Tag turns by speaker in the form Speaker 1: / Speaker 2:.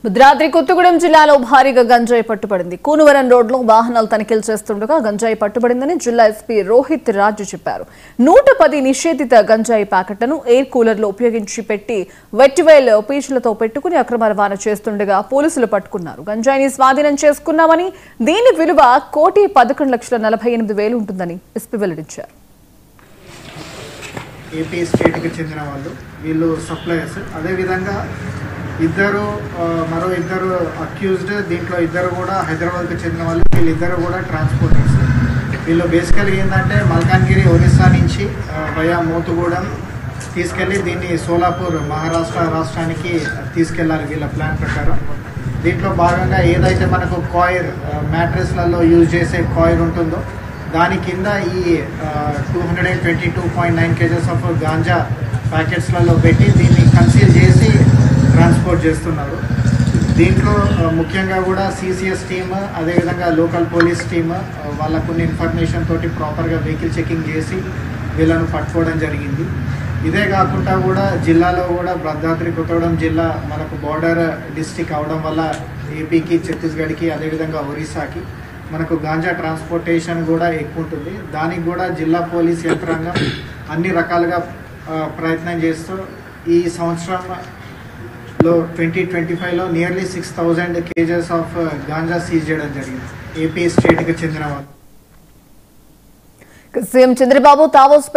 Speaker 1: భద్రాద్రి కొత్తగూడెం జిల్లాలో భారీగా గంజాయి పట్టుబడింది. కూనువరం రోడ్లో వాహనాలు తనిఖీలు చేస్తుండగా గంజాయి పట్టుబడిందని జిల్లా ఎస్పీ రోహిత్ రాజు చెప్పారు. 110 నిషేధిత గంజాయి ప్యాకెట్లను ఎయిర్ కూలర్లో ఉపయోగించి పెట్టి వెట్టివేల్ పీచులతో పెట్టుకుని అక్రమ రవాణా చేస్తుండగా పోలీసులు పట్టుకున్నారు. గంజాయిని స్వాధీనం చేసుకున్నామని, దీని విలువ 1,11,48,000 ఉంటుందని ఎస్పీ వెల్లడించారు.
Speaker 2: ఏపీ స్టేట్కి చెందిన వాళ్ళు వీళ్ళు సప్లయర్స్. అదేవిధంగా మరో ఇద్దరు అక్యూజ్డ్, దీంట్లో ఇద్దరు కూడా హైదరాబాద్కి చెందిన వాళ్ళు. వీళ్ళిద్దరు కూడా ట్రాన్స్పోర్టర్స్. వీళ్ళు బేసికల్గా ఏంటంటే మల్కాన్గిరి ఒరిస్సా నుంచి వయా మోతుగూడెం తీసుకెళ్ళి దీన్ని సోలాపూర్ మహారాష్ట్ర రాష్ట్రానికి తీసుకెళ్ళాలి వీళ్ళ ప్లాన్ ప్రకారం. దీంట్లో భాగంగా ఏదైతే మనకు కాయిర్ మ్యాట్రెస్లలో యూజ్ చేసే కాయిర్ ఉంటుందో దాని కింద ఈ 222.9 kgs ఆఫ్ గాంజా ప్యాకెట్స్లలో పెట్టి దీన్ని కన్సీల్ చేసి ట్రాన్స్పోర్ట్ చేస్తున్నారు. దీంట్లో ముఖ్యంగా కూడా సిసిఎస్ టీమ్, అదేవిధంగా లోకల్ పోలీస్ టీమ్ వాళ్ళ కొన్ని ఇన్ఫర్మేషన్ తోటి ప్రాపర్గా వెహికల్ చెకింగ్ చేసి వీళ్ళను పట్టుకోవడం జరిగింది. ఇదే కాకుండా కూడా జిల్లాలో కూడా భద్రాద్రి కొత్తగూడెం జిల్లా మనకు బార్డర్ డిస్టిక్ అవడం వల్ల ఏపీకి, ఛత్తీస్గఢ్కి, అదేవిధంగా ఒరిస్సాకి మనకు గాంజా ట్రాన్స్పోర్టేషన్ కూడా ఎక్కువ ఉంటుంది. దానికి కూడా జిల్లా పోలీస్ యంత్రాంగం అన్ని రకాలుగా ప్రయత్నం చేస్తూ ఈ సంవత్సరంలో 2025లో nearly 6,000 kgs of ganja seize చేయడం జరిగింది ఏపీ స్టేట్కి చెందిన వాళ్ళు.
Speaker 1: సీఎం చంద్రబాబు తావోస్